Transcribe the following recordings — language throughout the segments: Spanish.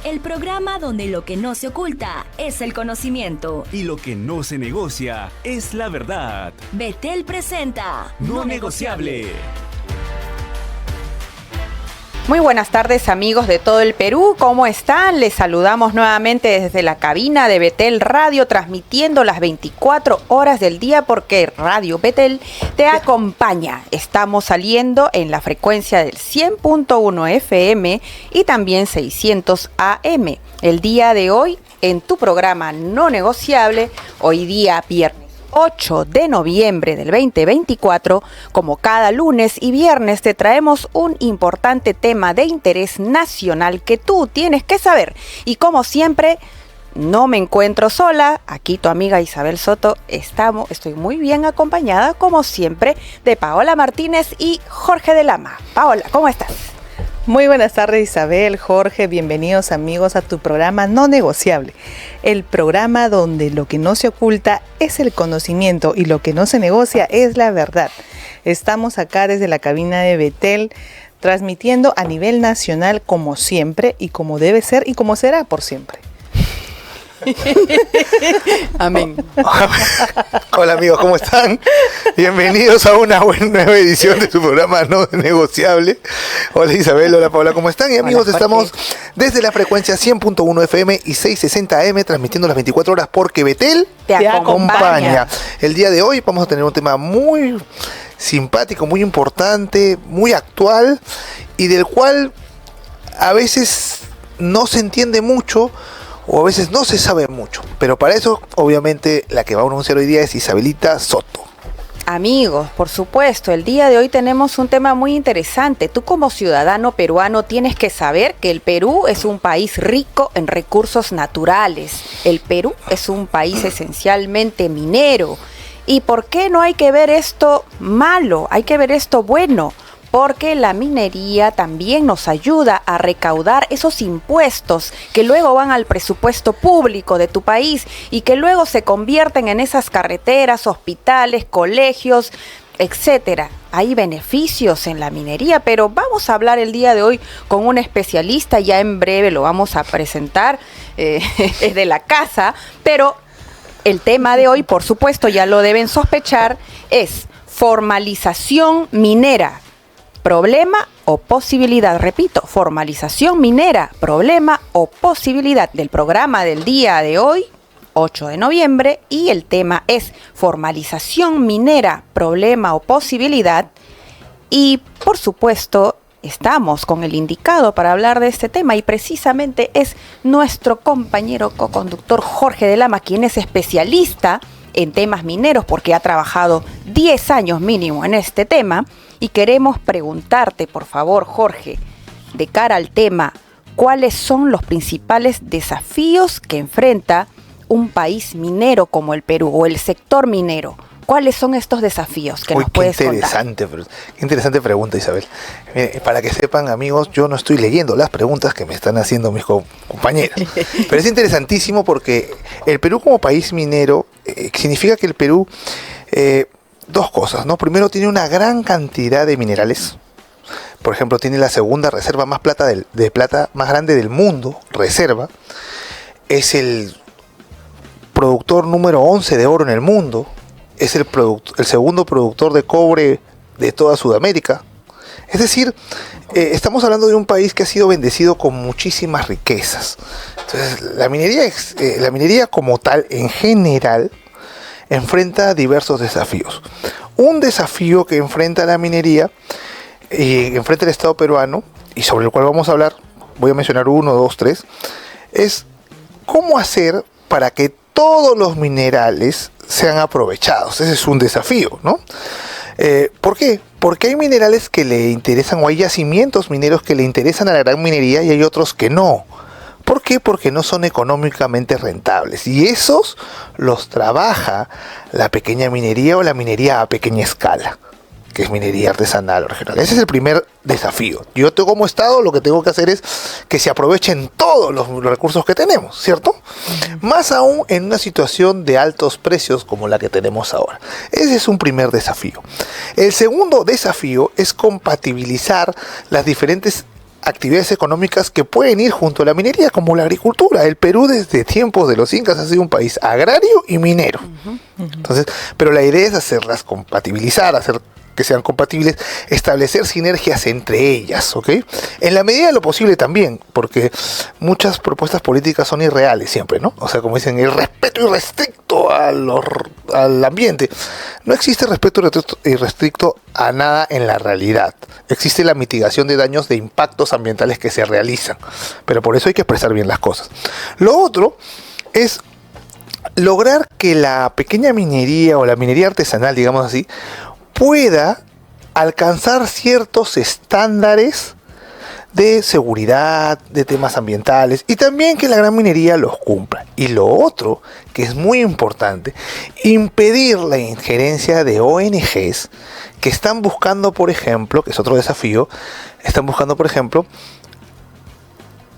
el programa donde lo que no se oculta es el conocimiento y lo que no se negocia es la verdad. Betel presenta No Negociable. Muy buenas tardes, amigos de todo el Perú, ¿cómo están? Les saludamos nuevamente desde la cabina de Betel Radio, transmitiendo las 24 horas del día porque Radio Betel te acompaña. Estamos saliendo en la frecuencia del 100.1 FM y también 600 AM. El día de hoy, en tu programa No Negociable, hoy día viernes 8 de noviembre del 2024, como cada lunes y viernes te traemos un importante tema de interés nacional que tú tienes que saber. Y como siempre, no me encuentro sola, aquí tu amiga Isabel Soto, estoy muy bien acompañada, como siempre, de Paola Martínez y Jorge de Lama. Paola, ¿cómo estás? Muy buenas tardes, Isabel, Jorge, bienvenidos amigos a tu programa No Negociable, el programa donde lo que no se oculta es el conocimiento y lo que no se negocia es la verdad. Estamos acá desde la cabina de Betel, transmitiendo a nivel nacional como siempre y como debe ser y como será por siempre. Amén. Hola amigos, ¿cómo están? Bienvenidos a una nueva edición de su programa No Negociable. Hola Isabel, hola Paola, ¿cómo están? Y amigos, estamos desde la frecuencia 100.1 FM y 660 AM, transmitiendo las 24 horas porque Betel te acompaña. El día de hoy vamos a tener un tema muy simpático, muy importante, muy actual y del cual a veces no se entiende mucho o a veces no se sabe mucho, pero para eso obviamente la que va a anunciar hoy día es Isabelita Soto. Amigos, por supuesto, el día de hoy tenemos un tema muy interesante. Tú como ciudadano peruano tienes que saber que el Perú es un país rico en recursos naturales. El Perú es un país esencialmente minero. ¿Y por qué no hay que ver esto malo? Hay que ver esto bueno. Porque la minería también nos ayuda a recaudar esos impuestos que luego van al presupuesto público de tu país y que luego se convierten en esas carreteras, hospitales, colegios, etcétera. Hay beneficios en la minería, pero vamos a hablar el día de hoy con un especialista, ya en breve lo vamos a presentar, es de la casa, pero el tema de hoy, por supuesto, ya lo deben sospechar, es formalización minera. Problema o posibilidad, repito, formalización minera, problema o posibilidad del programa del día de hoy, 8 de noviembre, y el tema es formalización minera, problema o posibilidad. Y por supuesto, estamos con el indicado para hablar de este tema y precisamente es nuestro compañero coconductor Jorge de Lama, quien es especialista en temas mineros porque ha trabajado 10 años mínimo en este tema. Y queremos preguntarte, por favor, Jorge, de cara al tema, ¿cuáles son los principales desafíos que enfrenta un país minero como el Perú o el sector minero? ¿Cuáles son estos desafíos que nos puedes contar? Qué interesante pregunta, Isabel. Mire, para que sepan, amigos, yo no estoy leyendo las preguntas que me están haciendo mis compañeros. Pero es interesantísimo porque el Perú como país minero significa que el Perú... dos cosas, ¿no? Primero, tiene una gran cantidad de minerales. Por ejemplo, tiene la segunda reserva más de plata más grande del mundo, reserva. Es el productor número 11 de oro en el mundo. Es el segundo productor de cobre de toda Sudamérica. Es decir, estamos hablando de un país que ha sido bendecido con muchísimas riquezas. Entonces, la minería como tal, en general, enfrenta diversos desafíos. Un desafío que enfrenta la minería y enfrenta el Estado peruano, y sobre el cual vamos a hablar, voy a mencionar 1, 2, 3, es cómo hacer para que todos los minerales sean aprovechados. Ese es un desafío, ¿no? ¿Por qué? Porque hay minerales que le interesan, o hay yacimientos mineros que le interesan a la gran minería y hay otros que no. ¿Por qué? Porque no son económicamente rentables. Y esos los trabaja la pequeña minería o la minería a pequeña escala, que es minería artesanal o regional. Ese es el primer desafío. Yo como Estado lo que tengo que hacer es que se aprovechen todos los recursos que tenemos, ¿cierto? Más aún en una situación de altos precios como la que tenemos ahora. Ese es un primer desafío. El segundo desafío es compatibilizar las diferentes actividades económicas que pueden ir junto a la minería, como la agricultura. El Perú desde tiempos de los incas ha sido un país agrario y minero. Entonces, pero la idea es hacerlas compatibilizar, hacer que sean compatibles, establecer sinergias entre ellas, ¿ok? En la medida de lo posible también, porque muchas propuestas políticas son irreales siempre, ¿no? O sea, como dicen, el respeto irrestricto al ambiente. No existe respeto irrestricto a nada en la realidad. Existe la mitigación de daños de impactos ambientales que se realizan, pero por eso hay que expresar bien las cosas. Lo otro es lograr que la pequeña minería o la minería artesanal, digamos así, pueda alcanzar ciertos estándares de seguridad, de temas ambientales, y también que la gran minería los cumpla. Y lo otro, que es muy importante, impedir la injerencia de ONGs que están buscando, por ejemplo, que es otro desafío, están buscando, por ejemplo,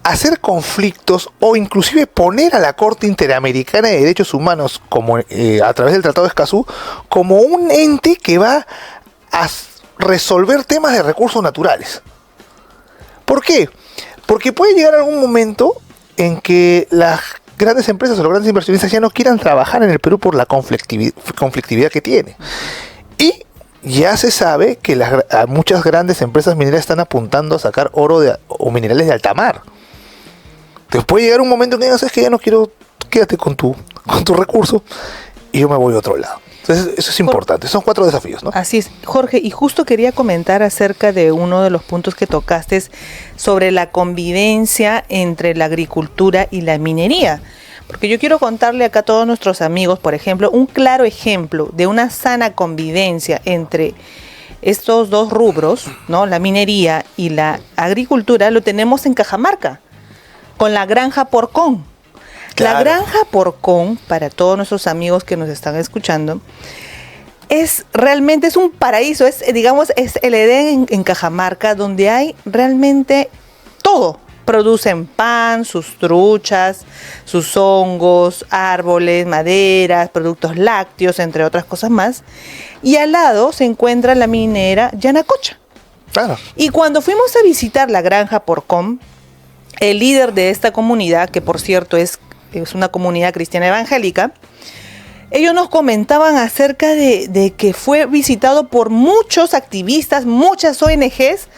hacer conflictos o inclusive poner a la Corte Interamericana de Derechos Humanos como a través del Tratado de Escazú como un ente que va a resolver temas de recursos naturales. ¿Por qué? Porque puede llegar algún momento en que las grandes empresas o los grandes inversionistas ya no quieran trabajar en el Perú por la conflictividad que tiene. Y ya se sabe que muchas grandes empresas mineras están apuntando a sacar oro o minerales de alta mar. Entonces puede llegar un momento en que digas, es que ya no quiero, quédate con tu recurso y yo me voy a otro lado. Entonces eso es importante, son 4 desafíos, ¿no? Así es, Jorge, y justo quería comentar acerca de uno de los puntos que tocaste sobre la convivencia entre la agricultura y la minería. Porque yo quiero contarle acá a todos nuestros amigos, por ejemplo, un claro ejemplo de una sana convivencia entre estos dos rubros, ¿no? La minería y la agricultura, lo tenemos en Cajamarca, con la granja Porcón. Claro. La granja Porcón, para todos nuestros amigos que nos están escuchando, realmente es un paraíso, es el Edén en Cajamarca, donde hay realmente todo. Producen pan, sus truchas, sus hongos, árboles, maderas, productos lácteos, entre otras cosas más. Y al lado se encuentra la minera Yanacocha. Claro. Y cuando fuimos a visitar la granja Porcón, el líder de esta comunidad, que por cierto es una comunidad cristiana evangélica, ellos nos comentaban acerca de que fue visitado por muchos activistas, muchas ONGs,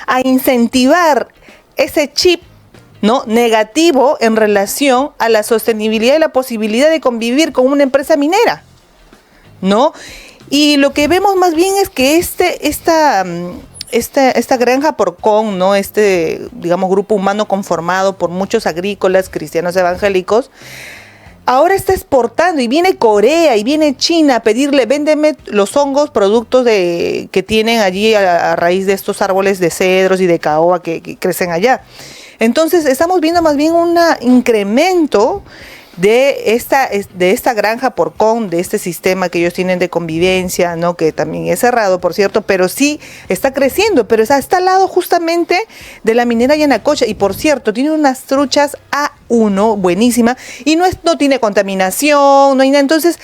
a incentivar ese chip, ¿no?, negativo en relación a la sostenibilidad y la posibilidad de convivir con una empresa minera, ¿no? Y lo que vemos más bien es que esta granja Porcón, ¿no?, grupo humano conformado por muchos agrícolas cristianos evangélicos, ahora está exportando y viene Corea y viene China a pedirle, véndeme los hongos, productos que tienen allí a raíz de estos árboles de cedros y de caoba que crecen allá. Entonces estamos viendo más bien un incremento de esta granja Porcón, de este sistema que ellos tienen de convivencia, ¿no?, que también es cerrado, por cierto, pero sí está creciendo, pero está al lado justamente de la minera Yanacocha, y por cierto, tiene unas truchas A1 buenísima, y no tiene contaminación, no hay nada. Entonces,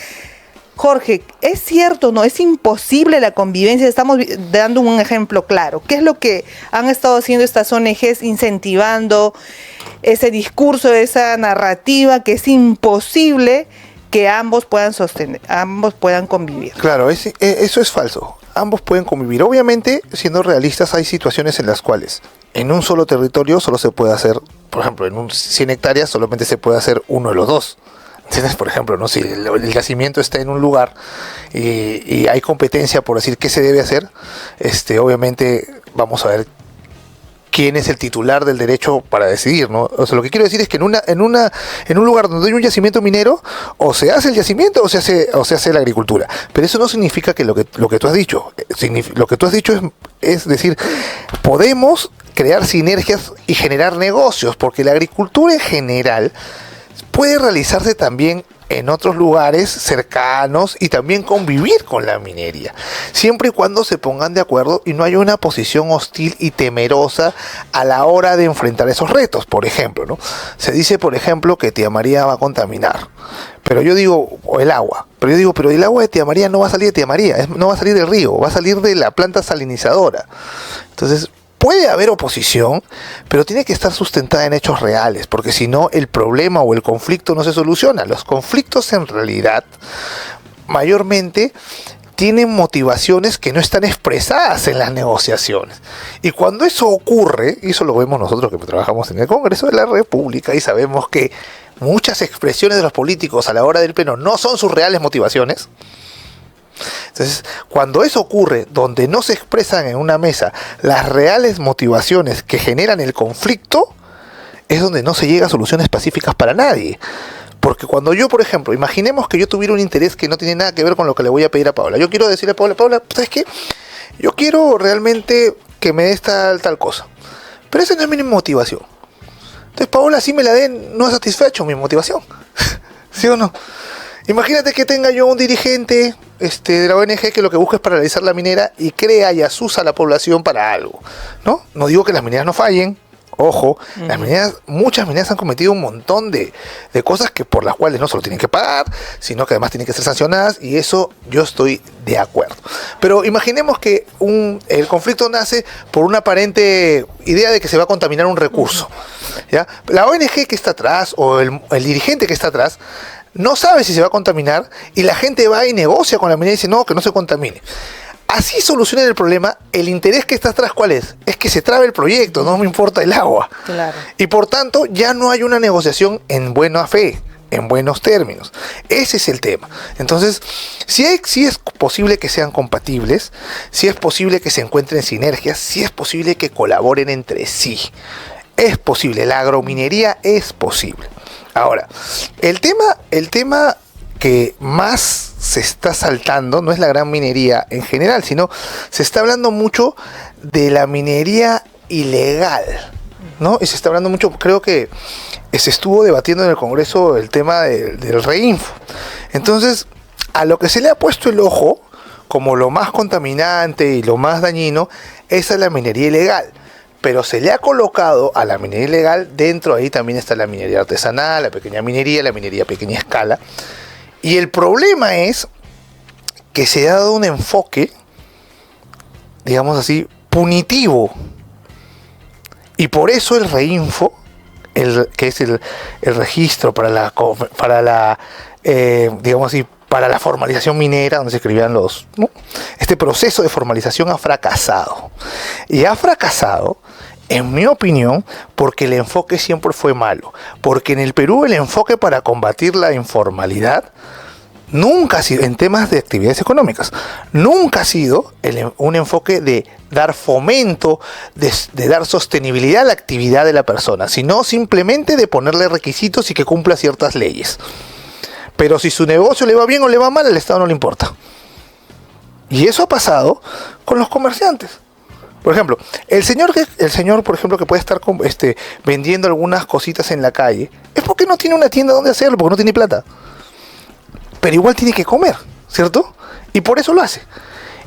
Jorge, ¿es cierto, no? ¿Es imposible la convivencia? Estamos dando un ejemplo claro. ¿Qué es lo que han estado haciendo estas ONGs incentivando ese discurso, esa narrativa que es imposible que ambos puedan sostener, ambos puedan convivir? Claro, eso es falso. Ambos pueden convivir. Obviamente, siendo realistas, hay situaciones en las cuales en un solo territorio solo se puede hacer, por ejemplo, en 100 hectáreas solamente se puede hacer uno de los dos. ¿Entiendes? Por ejemplo, ¿no? Si el yacimiento está en un lugar y hay competencia por decir qué se debe hacer, obviamente vamos a ver quién es el titular del derecho para decidir, ¿no? O sea, lo que quiero decir es que en un lugar donde hay un yacimiento minero, o se hace el yacimiento o se hace la agricultura. Pero eso no significa que lo que tú has dicho. Lo que tú has dicho es decir, podemos crear sinergias y generar negocios, porque la agricultura en general puede realizarse también en otros lugares cercanos y también convivir con la minería, siempre y cuando se pongan de acuerdo y no haya una posición hostil y temerosa a la hora de enfrentar esos retos. Por ejemplo, ¿no?, se dice, por ejemplo, que Tía María va a contaminar, pero yo digo, o el agua, pero yo digo, pero el agua de Tía María no va a salir de Tía María, no va a salir del río, va a salir de la planta salinizadora. Entonces, puede haber oposición, pero tiene que estar sustentada en hechos reales, porque si no, el problema o el conflicto no se soluciona. Los conflictos en realidad, mayormente, tienen motivaciones que no están expresadas en las negociaciones. Y cuando eso ocurre, y eso lo vemos nosotros que trabajamos en el Congreso de la República, y sabemos que muchas expresiones de los políticos a la hora del pleno no son sus reales motivaciones. Entonces, cuando eso ocurre, donde no se expresan en una mesa las reales motivaciones que generan el conflicto, es donde no se llega a soluciones pacíficas para nadie. Porque cuando yo, por ejemplo, imaginemos que yo tuviera un interés que no tiene nada que ver con lo que le voy a pedir a Paola. Yo quiero decirle a Paola, ¿sabes qué? Yo quiero realmente que me des tal cosa. Pero esa no es mi motivación. Entonces Paola, si me la den, no ha satisfecho mi motivación. ¿Sí o no? Imagínate que tenga yo un dirigente de la ONG que lo que busca es paralizar la minera y crea y asusa a la población para algo, ¿no? No digo que las mineras no fallen, ojo, las mineras, muchas mineras han cometido un montón de cosas que por las cuales no solo tienen que pagar, sino que además tienen que ser sancionadas, y eso yo estoy de acuerdo. Pero imaginemos que el conflicto nace por una aparente idea de que se va a contaminar un recurso, ¿ya? La ONG que está atrás o el dirigente que está atrás no sabe si se va a contaminar, y la gente va y negocia con la minera y dice no, que no se contamine. Así solucionan el problema. El interés que está atrás, ¿cuál es? Es que se trabe el proyecto, no me importa el agua. Claro. Y por tanto ya no hay una negociación en buena fe, en buenos términos. Ese es el tema. Entonces, sí es posible que sean compatibles, sí es posible que se encuentren sinergias, sí es posible que colaboren entre sí. Es posible, la agrominería es posible. Ahora, el tema que más se está saltando no es la gran minería en general, sino se está hablando mucho de la minería ilegal, ¿no? Y se está hablando mucho, creo que se estuvo debatiendo en el Congreso el tema del Reinfo. Entonces, a lo que se le ha puesto el ojo como lo más contaminante y lo más dañino es a la minería ilegal. Pero se le ha colocado a la minería ilegal, dentro ahí también está la minería artesanal, la pequeña minería, la minería a pequeña escala. Y el problema es que se ha dado un enfoque, digamos así, punitivo. Y por eso el Reinfo, que es el registro para la digamos así, para la formalización minera, donde se escribían ¿no? Este proceso de formalización ha fracasado. Y ha fracasado, en mi opinión, porque el enfoque siempre fue malo. Porque en el Perú el enfoque para combatir la informalidad nunca ha sido, en temas de actividades económicas, nunca ha sido un enfoque de dar fomento, de dar sostenibilidad a la actividad de la persona, sino simplemente de ponerle requisitos y que cumpla ciertas leyes. Pero si su negocio le va bien o le va mal, al Estado no le importa. Y eso ha pasado con los comerciantes. Por ejemplo, el señor, por ejemplo, que puede estar vendiendo algunas cositas en la calle, es porque no tiene una tienda donde hacerlo, porque no tiene plata. Pero igual tiene que comer, ¿cierto? Y por eso lo hace.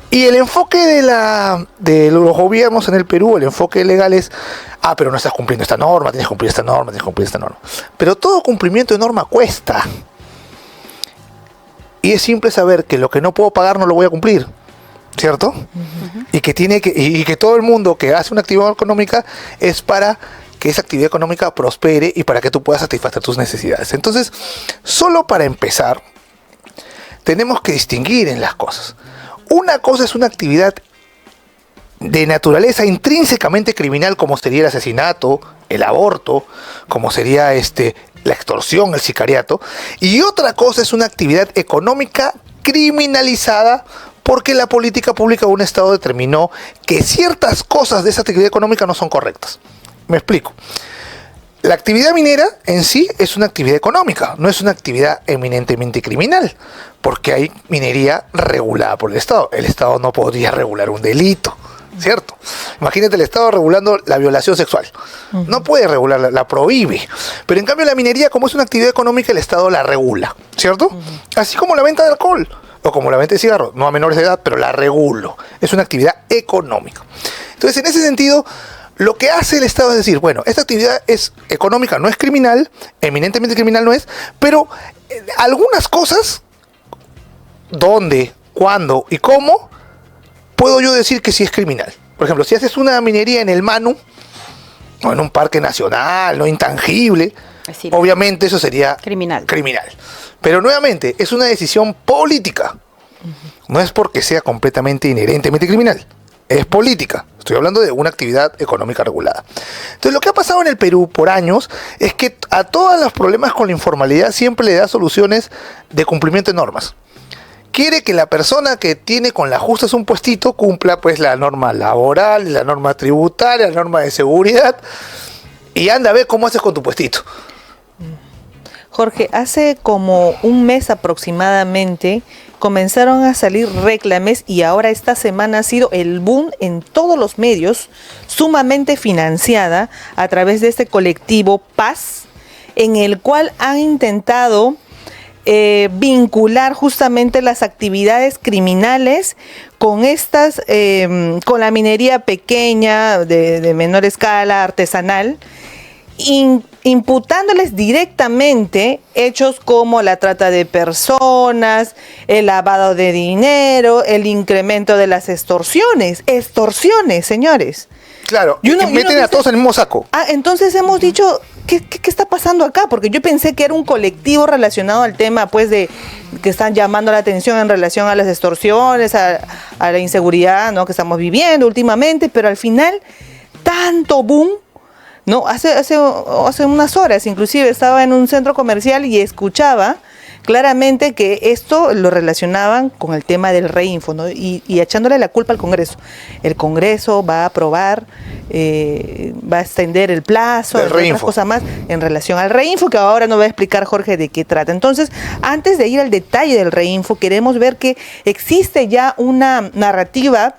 Y el enfoque de los gobiernos en el Perú, el enfoque legal es, pero no estás cumpliendo esta norma, tienes que cumplir esta norma, tienes que cumplir esta norma. Pero todo cumplimiento de norma cuesta. Y es simple saber que lo que no puedo pagar no lo voy a cumplir, ¿cierto? Uh-huh. Y que todo el mundo que hace una actividad económica es para que esa actividad económica prospere y para que tú puedas satisfacer tus necesidades. Entonces, solo para empezar, tenemos que distinguir en las cosas. Una cosa es una actividad de naturaleza intrínsecamente criminal, como sería el asesinato, el aborto, como sería la extorsión, el sicariato, y otra cosa es una actividad económica criminalizada porque la política pública de un Estado determinó que ciertas cosas de esa actividad económica no son correctas. Me explico. La actividad minera en sí es una actividad económica, no es una actividad eminentemente criminal, porque hay minería regulada por el Estado. El Estado no podría regular un delito, ¿cierto? Imagínate el Estado regulando la violación sexual. No puede regularla, la prohíbe. Pero en cambio la minería, como es una actividad económica, el Estado la regula, ¿cierto? Así como la venta de alcohol o como la venta de cigarros, no a menores de edad, pero la regulo. Es una actividad económica. Entonces, en ese sentido, lo que hace el Estado es decir, bueno, esta actividad es económica, no es criminal, eminentemente criminal no es, pero algunas cosas, ¿dónde, cuándo y cómo, puedo yo decir que sí es criminal? Por ejemplo, si haces una minería en el Manu, o en un parque nacional, no intangible, Es decir, obviamente eso sería criminal. Pero nuevamente, es una decisión política. No es porque sea completamente inherentemente criminal. Es política. Estoy hablando de una actividad económica regulada. Entonces, lo que ha pasado en el Perú por años es que a todos los problemas con la informalidad siempre le da soluciones de cumplimiento de normas. Quiere que la persona que tiene con la justas un puestito cumpla pues la norma laboral, la norma tributaria, la norma de seguridad, y anda a ver cómo haces con tu puestito. Jorge, hace como un mes aproximadamente comenzaron a salir reclames y ahora esta semana ha sido el boom en todos los medios, sumamente financiada a través de este colectivo Paz, en el cual han intentado vincular justamente las actividades criminales con estas, con la minería pequeña, de menor escala, artesanal, imputándoles directamente hechos como la trata de personas, el lavado de dinero, el incremento de las extorsiones, señores. Claro, Y uno meten a dice, todos en el mismo saco. Entonces hemos dicho, ¿qué está pasando acá? Porque yo pensé que era un colectivo relacionado al tema, pues, de que están llamando la atención en relación a las extorsiones, a la inseguridad, ¿no?, que estamos viviendo últimamente, pero al final, tanto boom, ¿no? Hace unas horas, inclusive, estaba en un centro comercial y escuchaba claramente que esto lo relacionaban con el tema del Reinfo, ¿no? Y echándole la culpa al Congreso. El Congreso va a aprobar, va a extender el plazo, otras cosas más en relación al Reinfo, que ahora nos va a explicar Jorge de qué trata. Entonces, antes de ir al detalle del Reinfo, queremos ver que existe ya una narrativa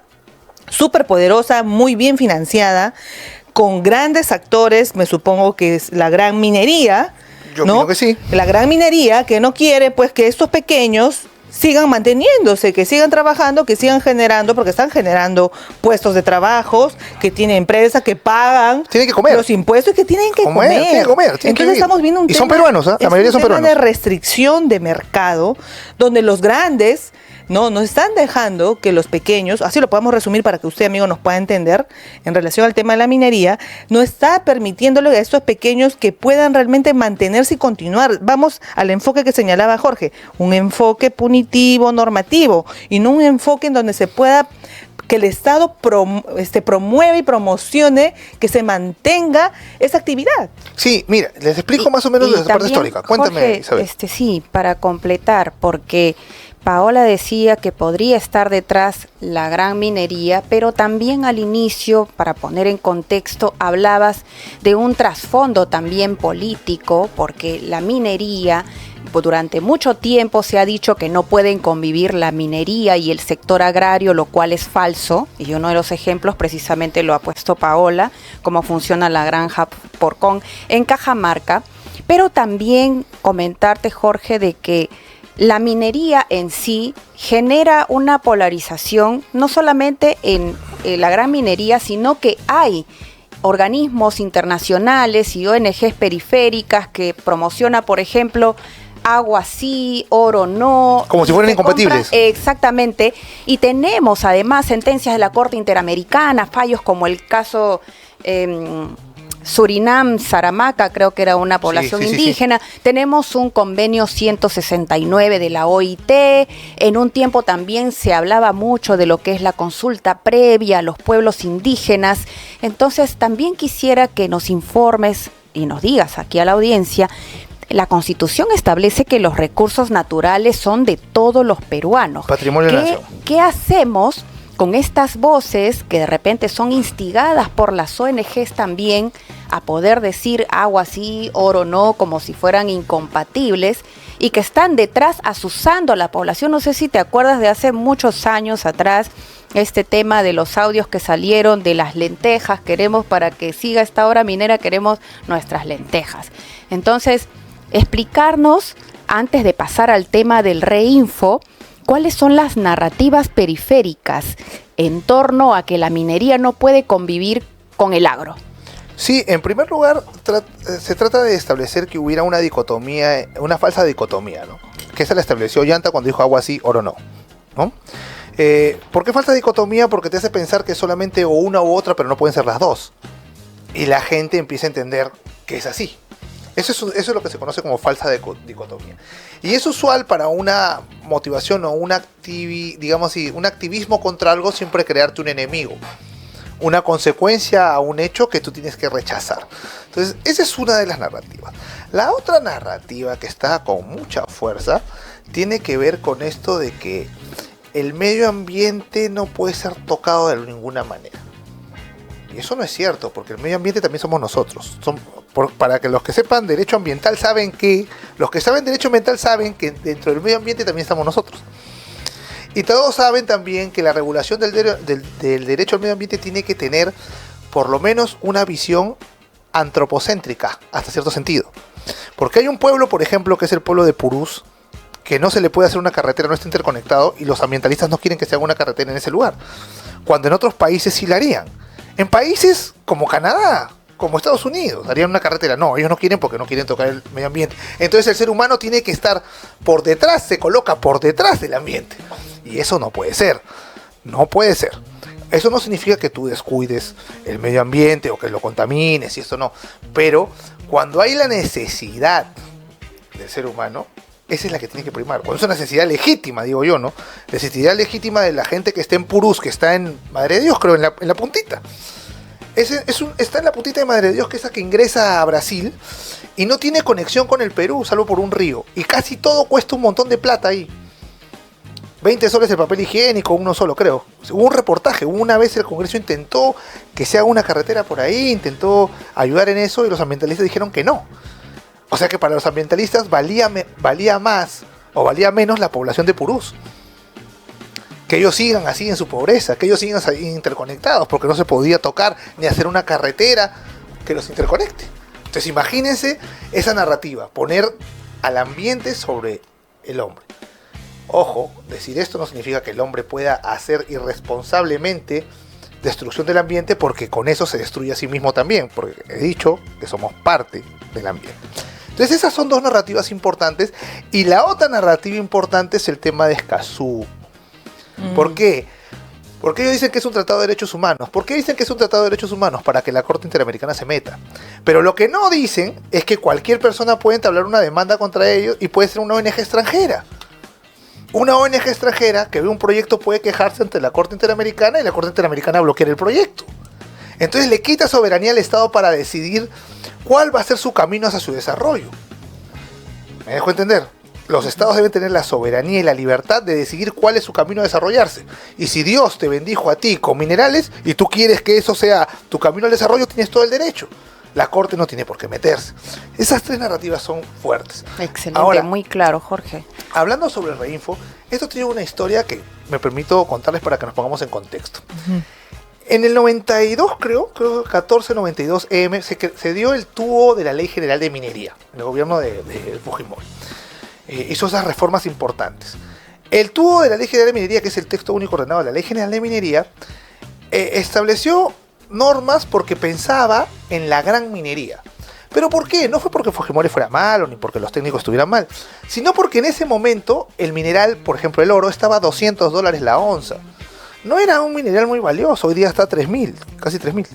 súper poderosa, muy bien financiada, con grandes actores, me supongo que es la gran minería, Yo ¿no? opino que sí. La gran minería que no quiere pues que estos pequeños sigan manteniéndose, que sigan trabajando, que sigan generando, porque están generando puestos de trabajos, que tienen empresas que pagan Tienen que comer. los impuestos y que tienen que comer. Tienen que comer, tienen que Entonces vivir. estamos viendo un Y tema, son peruanos, ¿eh? La mayoría son un tema peruanos. de restricción de mercado, donde los grandes no nos están dejando que los pequeños, así lo podemos resumir para que usted, amigo, nos pueda entender en relación al tema de la minería, no está permitiéndole a estos pequeños que puedan realmente mantenerse y continuar. Vamos al enfoque que señalaba Jorge, un enfoque punitivo, normativo, y no un enfoque en donde se pueda que el Estado promueva y promocione que se mantenga esa actividad. Sí, mira, les explico más o menos de esa parte también, histórica. Cuéntame, Jorge, Isabel. Sí, para completar, porque Paola decía que podría estar detrás la gran minería, pero también al inicio, para poner en contexto, hablabas de un trasfondo también político, porque la minería, durante mucho tiempo se ha dicho que no pueden convivir la minería y el sector agrario, lo cual es falso, y uno de los ejemplos precisamente lo ha puesto Paola, cómo funciona la granja Porcón en Cajamarca, pero también comentarte, Jorge, de que la minería en sí genera una polarización, no solamente en la gran minería, sino que hay organismos internacionales y ONGs periféricas que promociona, por ejemplo, agua sí, oro no. Como si fueran incompatibles. Exactamente. Y tenemos además sentencias de la Corte Interamericana, fallos como el caso Surinam, Saramaca, creo que era una población indígena. Sí. Tenemos un convenio 169 de la OIT. En un tiempo también se hablaba mucho de lo que es la consulta previa a los pueblos indígenas. Entonces también quisiera que nos informes y nos digas aquí a la audiencia. La Constitución establece que los recursos naturales son de todos los peruanos. Patrimonio de la nación. ¿Qué hacemos con estas voces que de repente son instigadas por las ONGs también a poder decir agua sí, oro no, como si fueran incompatibles y que están detrás asusando a la población? No sé si te acuerdas de hace muchos años atrás este tema de los audios que salieron de las lentejas. Queremos, para que siga esta obra minera, queremos nuestras lentejas. Entonces, explicarnos, antes de pasar al tema del Reinfo, ¿cuáles son las narrativas periféricas en torno a que la minería no puede convivir con el agro? Sí, en primer lugar, se trata de establecer que hubiera una dicotomía, una falsa dicotomía, ¿no? Que esa la estableció Llanta cuando dijo agua sí, oro no, ¿no? ¿Por qué falta dicotomía? Porque te hace pensar que es solamente o una u otra, pero no pueden ser las dos. Y la gente empieza a entender que es así. Eso es lo que se conoce como falsa dicotomía. Y es usual para una motivación o un activismo contra algo, siempre crearte un enemigo. Una consecuencia a un hecho que tú tienes que rechazar. Entonces, esa es una de las narrativas. La otra narrativa que está con mucha fuerza tiene que ver con esto de que el medio ambiente no puede ser tocado de ninguna manera. Y eso no es cierto, porque el medio ambiente también somos nosotros. Para que los que sepan derecho ambiental los que saben derecho ambiental saben que dentro del medio ambiente también estamos nosotros. Y todos saben también que la regulación del derecho al medio ambiente tiene que tener por lo menos una visión antropocéntrica, hasta cierto sentido. Porque hay un pueblo, por ejemplo, que es el pueblo de Purús, que no se le puede hacer una carretera, no está interconectado, y los ambientalistas no quieren que se haga una carretera en ese lugar, cuando en otros países sí la harían. En países como Canadá, como Estados Unidos, harían una carretera. No, ellos no quieren porque no quieren tocar el medio ambiente. Entonces el ser humano tiene que estar por detrás, se coloca por detrás del ambiente. Y eso no puede ser. No puede ser. Eso no significa que tú descuides el medio ambiente o que lo contamines y esto no. Pero cuando hay la necesidad del ser humano, esa es la que tiene que primar. Cuando es una necesidad legítima, digo yo, ¿no? Necesidad legítima de la gente que está en Purús, que está en Madre de Dios, creo, en la puntita. Está en la puntita de Madre de Dios, que es la que ingresa a Brasil y no tiene conexión con el Perú, salvo por un río. Y casi todo cuesta un montón de plata ahí. 20 soles de papel higiénico, uno solo, creo. Hubo un reportaje, una vez el Congreso intentó que se haga una carretera por ahí, intentó ayudar en eso y los ambientalistas dijeron que no. O sea que para los ambientalistas valía más o valía menos la población de Purús. Que ellos sigan así en su pobreza, que ellos sigan así interconectados, porque no se podía tocar ni hacer una carretera que los interconecte. Entonces imagínense esa narrativa, poner al ambiente sobre el hombre. Ojo, decir esto no significa que el hombre pueda hacer irresponsablemente destrucción del ambiente, porque con eso se destruye a sí mismo también, porque he dicho que somos parte del ambiente. Entonces esas son dos narrativas importantes, y la otra narrativa importante es el tema de Escazú. ¿Por qué? Porque ellos dicen que es un tratado de derechos humanos. ¿Por qué dicen que es un tratado de derechos humanos? Para que la Corte Interamericana se meta. Pero lo que no dicen es que cualquier persona puede entablar una demanda contra ellos y puede ser una ONG extranjera. Una ONG extranjera que ve un proyecto puede quejarse ante la Corte Interamericana y la Corte Interamericana bloquear el proyecto. Entonces le quita soberanía al Estado para decidir cuál va a ser su camino hacia su desarrollo. ¿Me dejo entender? Los estados deben tener la soberanía y la libertad de decidir cuál es su camino a desarrollarse. Y si Dios te bendijo a ti con minerales y tú quieres que eso sea tu camino al desarrollo, tienes todo el derecho. La Corte no tiene por qué meterse. Esas tres narrativas son fuertes. Excelente, ahora, muy claro, Jorge. Hablando sobre el Reinfo, esto tiene una historia que me permito contarles para que nos pongamos en contexto. En el 92, creo 1492 EM, se dio el tubo de la Ley General de Minería, en el gobierno de Fujimori. Hizo esas reformas importantes. El tubo de la Ley General de Minería, que es el texto único ordenado de la Ley General de Minería, estableció normas porque pensaba en la gran minería. ¿Pero por qué? No fue porque Fujimori fuera malo, ni porque los técnicos estuvieran mal, sino porque en ese momento el mineral, por ejemplo el oro, estaba a $200 la onza. No era un mineral muy valioso, hoy día está a 3.000, casi 3.000.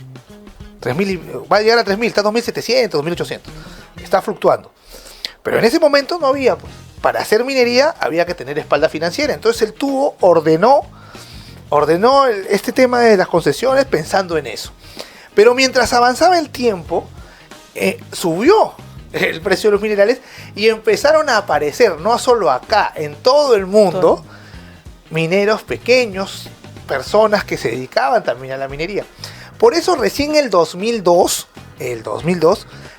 3.000, va a llegar a 3.000, está a 2.700, 2.800. Está fluctuando. Pero en ese momento no había, pues. Para hacer minería había que tener espalda financiera. Entonces el tubo ordenó este tema de las concesiones pensando en eso. Pero mientras avanzaba el tiempo, subió el precio de los minerales y empezaron a aparecer, no solo acá, en todo el mundo, mineros pequeños, personas que se dedicaban también a la minería. Por eso recién el 2002,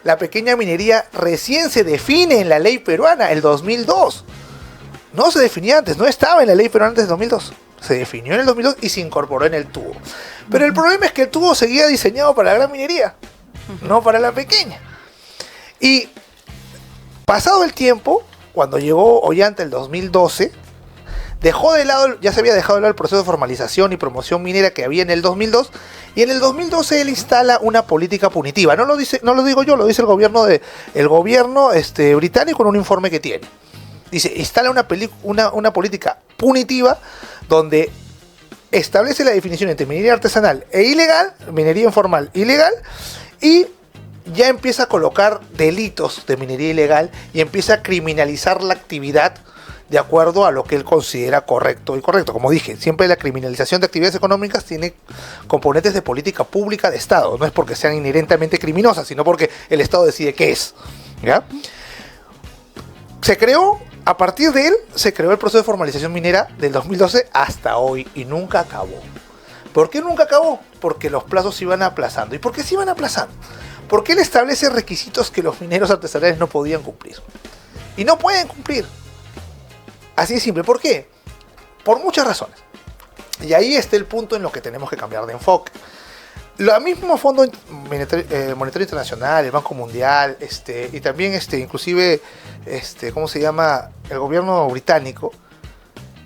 la pequeña minería recién se define en la ley peruana, el 2002. No se definía antes, no estaba en la ley peruana antes del 2002. Se definió en el 2002 y se incorporó en el tubo. Pero el problema es que el tubo seguía diseñado para la gran minería, no para la pequeña. Y pasado el tiempo, cuando llegó Ollanta el 2012, ya se había dejado de lado el proceso de formalización y promoción minera que había en el 2002, y en el 2012 él instala una política punitiva. No lo digo yo, lo dice el gobierno británico en un informe que tiene. Dice, instala una política punitiva donde establece la definición entre minería artesanal e ilegal, minería informal ilegal, y ya empieza a colocar delitos de minería ilegal y empieza a criminalizar la actividad de acuerdo a lo que él considera correcto y correcto. Como dije, siempre la criminalización de actividades económicas tiene componentes de política pública de Estado. No es porque sean inherentemente criminosas, sino porque el Estado decide qué es. ¿Ya? A partir de él, se creó el proceso de formalización minera del 2012 hasta hoy y nunca acabó. ¿Por qué nunca acabó? Porque los plazos se iban aplazando. ¿Y por qué se iban aplazando? Porque él establece requisitos que los mineros artesanales no podían cumplir. Y no pueden cumplir. Así de simple. ¿Por qué? Por muchas razones. Y ahí está el punto en lo que tenemos que cambiar de enfoque. Lo mismo Fondo Monetario Internacional, el Banco Mundial, y también inclusive, ¿cómo se llama? El gobierno británico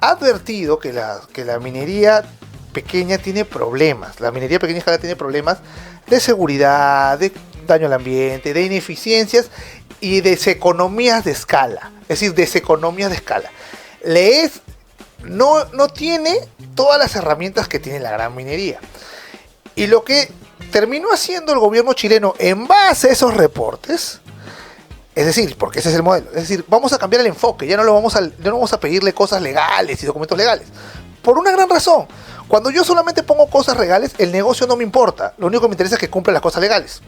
ha advertido que la minería pequeña tiene problemas. La minería pequeña escala tiene problemas de seguridad, de daño al ambiente, de ineficiencias y deseconomías de escala. Es decir, deseconomías de escala. No tiene todas las herramientas que tiene la gran minería. Y lo que terminó haciendo el gobierno chileno en base a esos reportes, es decir, porque ese es el modelo, es decir, vamos a cambiar el enfoque, ya no vamos a pedirle cosas legales y documentos legales. Por una gran razón. Cuando yo solamente pongo cosas legales, el negocio no me importa. Lo único que me interesa es que cumpla las cosas legales.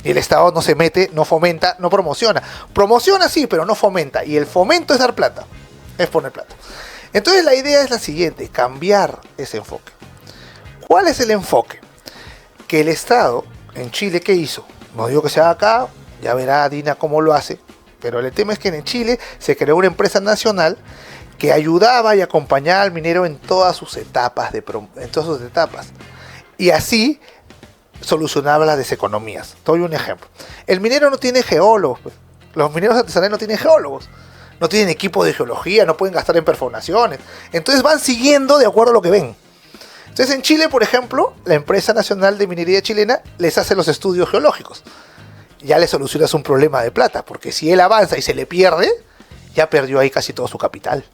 Y el Estado no se mete, no fomenta, no promociona. Promociona sí, pero no fomenta. Y el fomento es dar plata, es poner plata. Entonces la idea es la siguiente, cambiar ese enfoque. ¿Cuál es el enfoque? Que el Estado, en Chile, ¿qué hizo? No digo que sea acá, ya verá Dina cómo lo hace, pero el tema es que en Chile se creó una empresa nacional que ayudaba y acompañaba al minero en todas sus etapas, y así solucionaba las deseconomías. Te doy un ejemplo. El minero no tiene geólogos, pues. Los mineros artesanales no tienen geólogos, no tienen equipo de geología, no pueden gastar en perforaciones, entonces van siguiendo de acuerdo a lo que ven. Entonces en Chile, por ejemplo, la empresa nacional de minería chilena les hace los estudios geológicos. Ya le solucionas un problema de plata, porque si él avanza y se le pierde, ya perdió ahí casi todo su capital.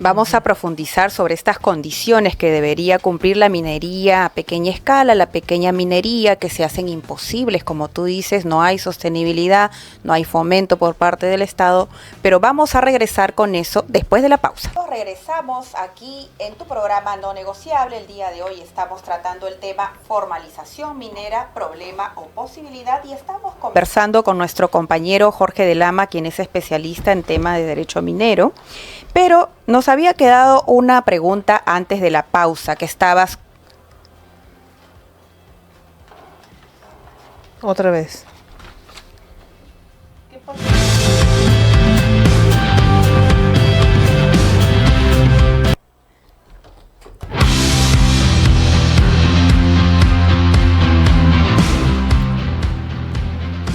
Vamos a profundizar sobre estas condiciones que debería cumplir la minería a pequeña escala, la pequeña minería, que se hacen imposibles, como tú dices, no hay sostenibilidad, no hay fomento por parte del Estado, pero vamos a regresar con eso después de la pausa. Regresamos aquí en tu programa No Negociable. El día de hoy estamos tratando el tema formalización minera, problema o posibilidad, y estamos conversando con nuestro compañero Jorge de Lama, quien es especialista en tema de derecho minero, pero nos había quedado una pregunta antes de la pausa que estabas... Otra vez. ¿Qué pasó?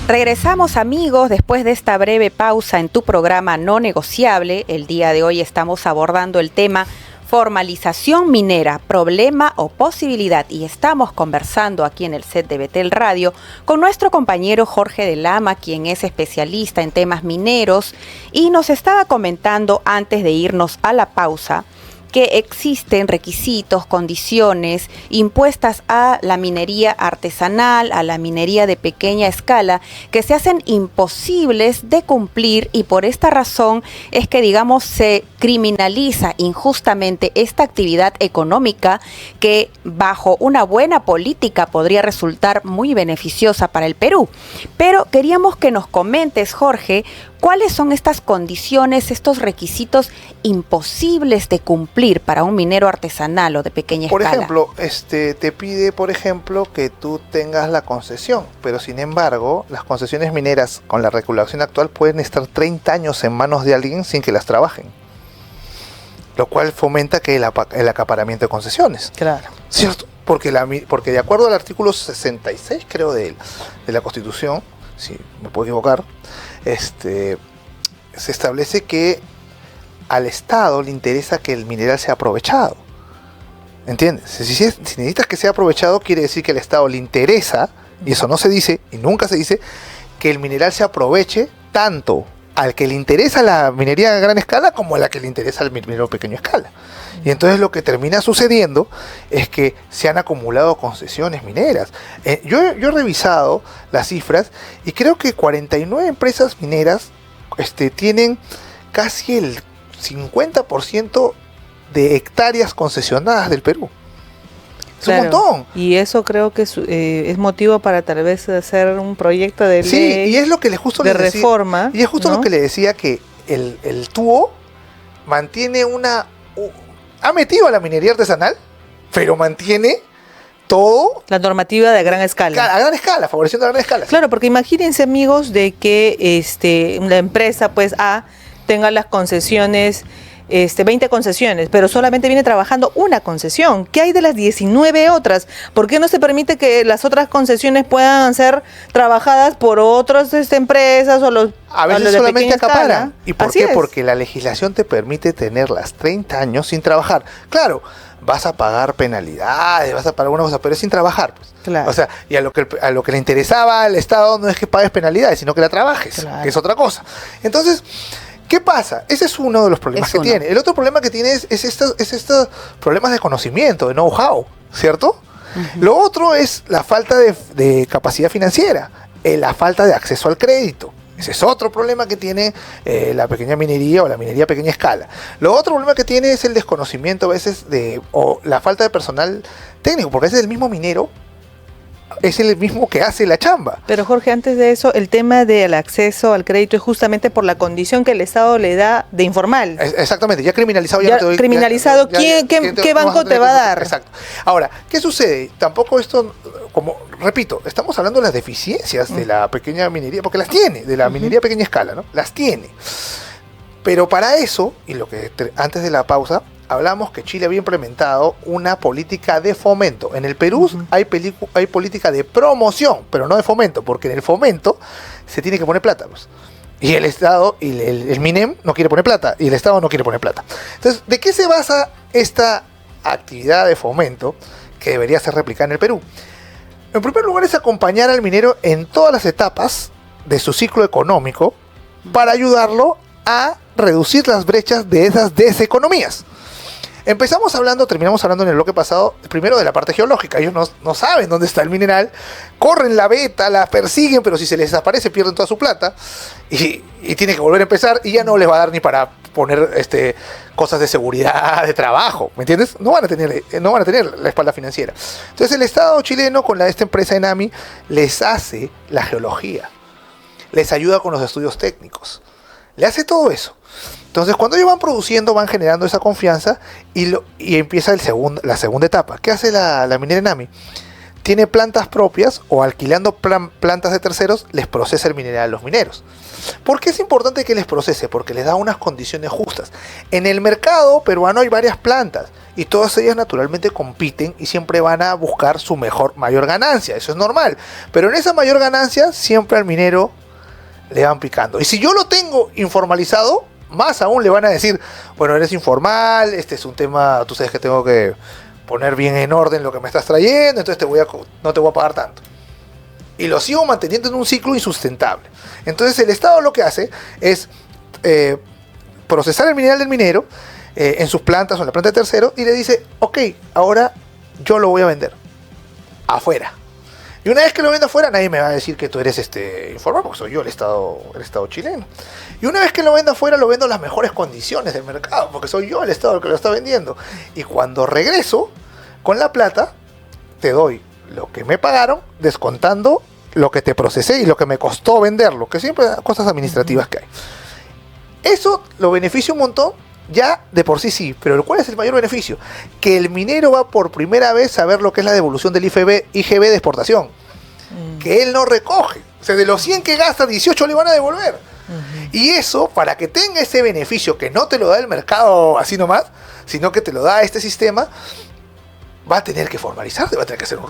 Regresamos, amigos, después de esta breve pausa en tu programa No Negociable. El día de hoy estamos abordando el tema formalización minera, problema o posibilidad, y estamos conversando aquí en el set de Betel Radio con nuestro compañero Jorge de Lama, quien es especialista en temas mineros, y nos estaba comentando antes de irnos a la pausa que existen requisitos, condiciones impuestas a la minería artesanal, a la minería de pequeña escala, que se hacen imposibles de cumplir, y por esta razón es que, digamos, se criminaliza injustamente esta actividad económica que bajo una buena política podría resultar muy beneficiosa para el Perú. Pero queríamos que nos comentes, Jorge, ¿cuáles son estas condiciones, estos requisitos imposibles de cumplir para un minero artesanal o de pequeña escala? Por ejemplo, te pide, por ejemplo, que tú tengas la concesión, pero sin embargo, las concesiones mineras con la regulación actual pueden estar 30 años en manos de alguien sin que las trabajen, lo cual fomenta que el acaparamiento de concesiones. Claro. ¿Cierto? Porque de acuerdo al artículo 66, creo, de la Constitución, si me puedo equivocar, se establece que al Estado le interesa que el mineral sea aprovechado. ¿Entiendes? Si necesitas que sea aprovechado, quiere decir que al Estado le interesa, y eso no se dice, y nunca se dice, que el mineral se aproveche tanto al que le interesa la minería a gran escala como a la que le interesa el minero a pequeña escala. Y entonces lo que termina sucediendo es que se han acumulado concesiones mineras. Yo he revisado las cifras y creo que 49 empresas mineras tienen casi el 50% de hectáreas concesionadas del Perú. Es un montón. Y eso creo que es motivo para tal vez hacer un proyecto de ley. Sí, y es lo que justo de le decía, reforma. Y es justo, ¿no?, lo que le decía, que el TUO mantiene ha metido a la minería artesanal, pero mantiene todo. La normativa de gran escala. A gran escala, favoreciendo a gran escala. Claro, porque imagínense, amigos, de que la empresa pues tenga las concesiones, 20 concesiones, pero solamente viene trabajando una concesión. ¿Qué hay de las 19 otras? ¿Por qué no se permite que las otras concesiones puedan ser trabajadas por otras empresas o los a veces los de solamente pequeña acaparan? escala? ¿Y por Así qué? es. Porque la legislación te permite tenerlas 30 años sin trabajar. Claro, vas a pagar penalidades, vas a pagar alguna cosa, pero es sin trabajar, pues. Claro. O sea, y a lo que le interesaba al Estado no es que pagues penalidades, sino que la trabajes, Claro. que es otra cosa. Entonces, ¿qué pasa? Ese es uno de los problemas que tiene. El otro problema que tiene es estos problemas de conocimiento, de know-how, ¿cierto? Lo otro es la falta de capacidad financiera, la falta de acceso al crédito. Ese es otro problema que tiene la pequeña minería o la minería a pequeña escala. Lo otro problema que tiene es el desconocimiento a veces o la falta de personal técnico, porque a veces el mismo minero es el mismo que hace la chamba. Pero Jorge, antes de eso, el tema del acceso al crédito es justamente por la condición que el Estado le da de informal. Exactamente, ya criminalizado. Ya no te doy, criminalizado, ¿qué banco te va a dar? Exacto. Ahora, ¿qué sucede? Tampoco esto, como repito, estamos hablando de las deficiencias de la pequeña minería, porque las tiene, de la minería a pequeña escala, ¿no? Las tiene. Pero para eso, y lo que antes de la pausa, hablamos que Chile había implementado una política de fomento. En el Perú hay política de promoción, pero no de fomento, porque en el fomento se tiene que poner plata, pues. Y el Estado, y el MINEM no quiere poner plata, y el Estado no quiere poner plata. Entonces, ¿de qué se basa esta actividad de fomento que debería ser replicada en el Perú? En primer lugar es acompañar al minero en todas las etapas de su ciclo económico para ayudarlo a reducir las brechas de esas deseconomías. Terminamos hablando en el bloque pasado, primero de la parte geológica. Ellos no saben dónde está el mineral, corren la veta, la persiguen, pero si se les desaparece pierden toda su plata y tiene que volver a empezar y ya no les va a dar ni para poner cosas de seguridad, de trabajo, ¿me entiendes? No van a tener la espalda financiera. Entonces el Estado chileno con esta empresa Enami les hace la geología, les ayuda con los estudios técnicos, le hace todo eso. Entonces, cuando ellos van produciendo, van generando esa confianza y empieza la segunda etapa. ¿Qué hace la minera Enami? Tiene plantas propias o alquilando plantas de terceros, les procesa el mineral a los mineros. ¿Por qué es importante que les procese? Porque les da unas condiciones justas. En el mercado peruano hay varias plantas y todas ellas naturalmente compiten y siempre van a buscar su mayor ganancia. Eso es normal. Pero en esa mayor ganancia siempre al minero le van picando. Y si yo lo tengo informalizado, más aún le van a decir, bueno, eres informal, este es un tema, tú sabes que tengo que poner bien en orden lo que me estás trayendo, entonces no te voy a pagar tanto. Y lo sigo manteniendo en un ciclo insustentable. Entonces el Estado lo que hace es procesar el mineral del minero en sus plantas o en la planta de tercero y le dice, ok, ahora yo lo voy a vender afuera. Y una vez que lo venda afuera, nadie me va a decir que tú eres informal, porque soy yo el Estado chileno. Y una vez que lo venda afuera, lo vendo en las mejores condiciones del mercado, porque soy yo el Estado el que lo está vendiendo. Y cuando regreso con la plata, te doy lo que me pagaron, descontando lo que te procesé y lo que me costó venderlo, que siempre hay cosas administrativas que hay. Eso lo beneficia un montón, ya de por sí, pero ¿cuál es el mayor beneficio? Que el minero va por primera vez a ver lo que es la devolución del IGB de exportación, que él no recoge. O sea, de los 100 que gasta, 18 le van a devolver. Y eso, para que tenga ese beneficio que no te lo da el mercado así nomás, sino que te lo da este sistema, va a tener que formalizarse, va a tener que hacer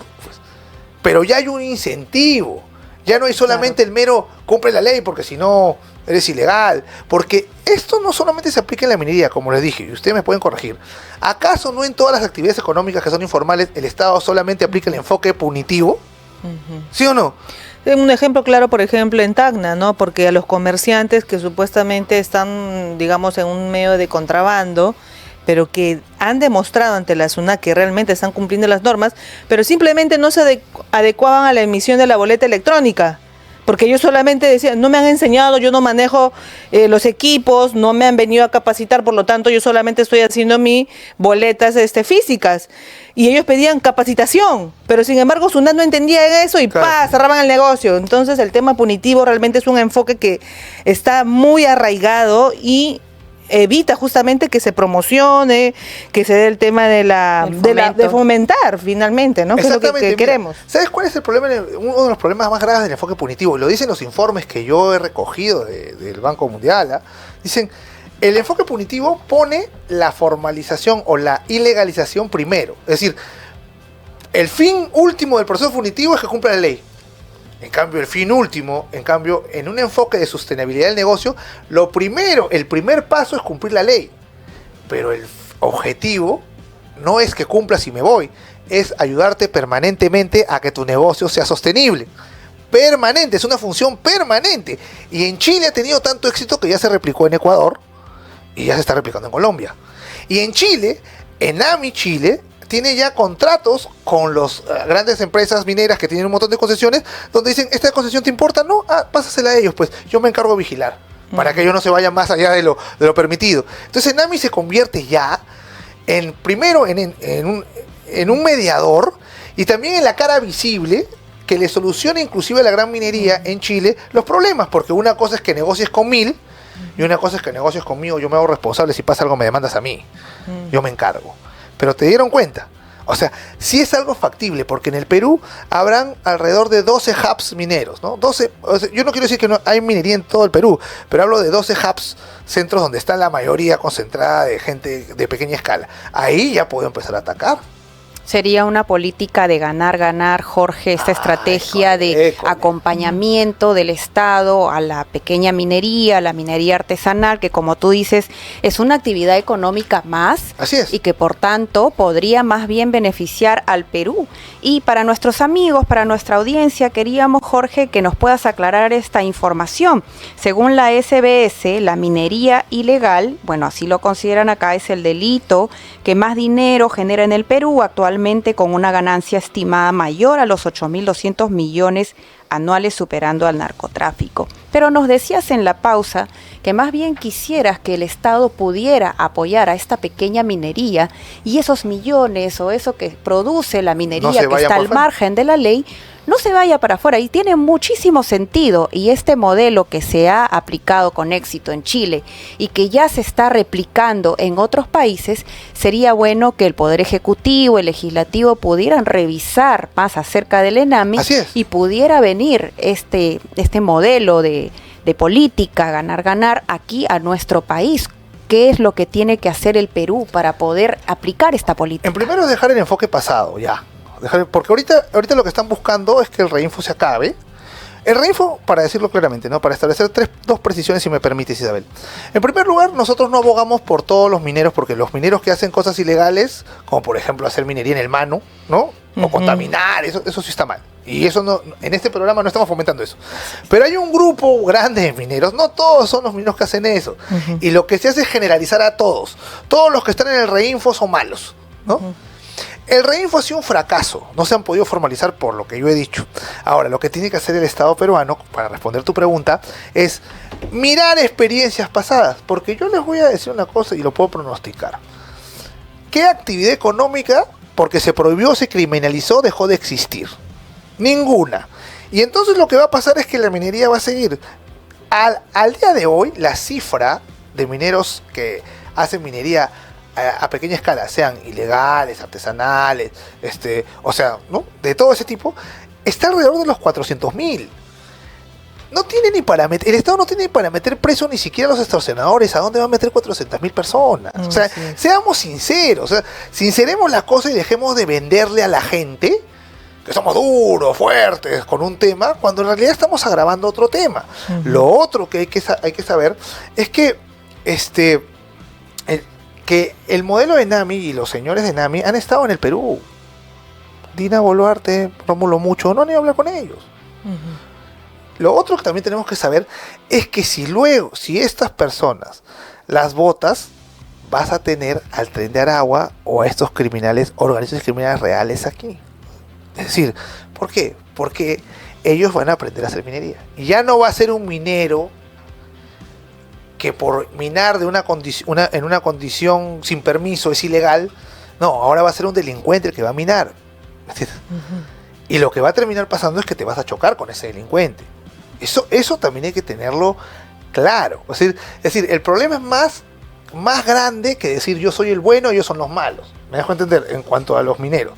pero ya hay un incentivo. Ya no hay solamente el mero cumple la ley porque si no eres ilegal. Porque esto no solamente se aplica en la minería, como les dije, y ustedes me pueden corregir. ¿Acaso no en todas las actividades económicas que son informales el Estado solamente aplica el enfoque punitivo? ¿Sí o no? Un ejemplo claro, por ejemplo, en Tacna, ¿no? Porque a los comerciantes que supuestamente están, digamos, en un medio de contrabando, pero que han demostrado ante la SUNAT que realmente están cumpliendo las normas, pero simplemente no se adecuaban a la emisión de la boleta electrónica. Porque ellos solamente decían, no me han enseñado, yo no manejo los equipos, no me han venido a capacitar, por lo tanto yo solamente estoy haciendo mis boletas físicas. Y ellos pedían capacitación, pero sin embargo SUNAT no entendía eso y ¡pah!, cerraban el negocio. Entonces el tema punitivo realmente es un enfoque que está muy arraigado y evita justamente que se promocione, que se dé el tema de fomentar finalmente, ¿no? Que es lo que queremos. ¿Sabes cuál es el problema? Uno de los problemas más graves del enfoque punitivo, y lo dicen los informes que yo he recogido del Banco Mundial, dicen, el enfoque punitivo pone la formalización o la ilegalización primero. Es decir, el fin último del proceso punitivo es que cumpla la ley. En cambio, el fin último, en un enfoque de sostenibilidad del negocio, el primer paso es cumplir la ley. Pero el objetivo no es que cumplas y me voy, es ayudarte permanentemente a que tu negocio sea sostenible. Permanente, es una función permanente. Y en Chile ha tenido tanto éxito que ya se replicó en Ecuador y ya se está replicando en Colombia. Y en Chile, ENAMI Chile tiene ya contratos con las grandes empresas mineras que tienen un montón de concesiones, donde dicen, ¿esta concesión te importa? No, pásasela a ellos, pues yo me encargo de vigilar, para que ellos no se vayan más allá de lo permitido. Entonces ENAMI se convierte ya primero en un mediador y también en la cara visible que le soluciona inclusive a la gran minería en Chile los problemas, porque una cosa es que negocies con 1000 y una cosa es que negocies conmigo, yo me hago responsable, si pasa algo me demandas a mí, yo me encargo. Pero te dieron cuenta. O sea, sí es algo factible, porque en el Perú habrán alrededor de 12 hubs mineros, ¿no? 12, o sea, yo no quiero decir que no hay minería en todo el Perú, pero hablo de 12 hubs, centros donde está la mayoría concentrada de gente de pequeña escala. Ahí ya puedo empezar a atacar. Sería una política de ganar, Jorge, esta estrategia de acompañamiento del Estado a la pequeña minería, a la minería artesanal, que como tú dices, es una actividad económica más. Así es. Y que por tanto podría más bien beneficiar al Perú. Y para nuestros amigos, para nuestra audiencia, queríamos, Jorge, que nos puedas aclarar esta información. Según la SBS, la minería ilegal, bueno, así lo consideran acá, es el delito que más dinero genera en el Perú actualmente, con una ganancia estimada mayor a los 8.200 millones anuales, superando al narcotráfico. Pero nos decías en la pausa que más bien quisieras que el Estado pudiera apoyar a esta pequeña minería y esos millones o eso que produce la minería que está al margen de la ley, no se vaya para afuera, y tiene muchísimo sentido. Y este modelo que se ha aplicado con éxito en Chile y que ya se está replicando en otros países, sería bueno que el Poder Ejecutivo, el Legislativo pudieran revisar más acerca del ENAMI y pudiera venir este modelo de política ganar aquí a nuestro país. ¿Qué es lo que tiene que hacer el Perú para poder aplicar esta política? En primero es dejar el enfoque pasado, ya. Porque ahorita lo que están buscando es que el reinfo se acabe. El reinfo, para decirlo claramente, ¿no? Para establecer dos precisiones, si me permites, Isabel. En primer lugar, nosotros no abogamos por todos los mineros, porque los mineros que hacen cosas ilegales, como por ejemplo hacer minería en el mano, ¿no? O contaminar, eso sí está mal. Y eso no, en este programa no estamos fomentando eso. Pero hay un grupo grande de mineros, no todos son los mineros que hacen eso. Y lo que se hace es generalizar a todos. Todos los que están en el reinfo son malos, ¿no? El reinfo ha sido un fracaso, no se han podido formalizar por lo que yo he dicho. Ahora, lo que tiene que hacer el Estado peruano, para responder tu pregunta, es mirar experiencias pasadas, porque yo les voy a decir una cosa y lo puedo pronosticar. ¿Qué actividad económica, porque se prohibió, se criminalizó, dejó de existir? Ninguna. Y entonces lo que va a pasar es que la minería va a seguir. Al día de hoy, la cifra de mineros que hacen minería a pequeña escala, sean ilegales, artesanales, o sea, ¿no? De todo ese tipo, está alrededor de los 400.000. No tiene ni para meter, el Estado no tiene ni para meter preso ni siquiera a los extorsionadores. ¿A dónde va a meter 400.000 personas? O sea, seamos sinceros, o sea, sinceremos la cosa y dejemos de venderle a la gente que somos duros, fuertes, con un tema, cuando en realidad estamos agravando otro tema. Lo otro que hay que saber es que que el modelo de ENAMI y los señores de ENAMI han estado en el Perú. Dina Boluarte, Rómulo Mucho, no han ido a hablar con ellos. lo otro que también tenemos que saber es que si estas personas las votas, vas a tener al Tren de Aragua o a estos criminales, organizaciones criminales reales aquí. Es decir, ¿por qué? Porque ellos van a aprender a hacer minería. Y ya no va a ser un minero que por minar en una condición sin permiso es ilegal. No, ahora va a ser un delincuente el que va a minar. Y lo que va a terminar pasando es que te vas a chocar con ese delincuente. Eso también hay que tenerlo claro. Es decir, el problema es más grande que decir yo soy el bueno y ellos son los malos. Me dejo entender en cuanto a los mineros.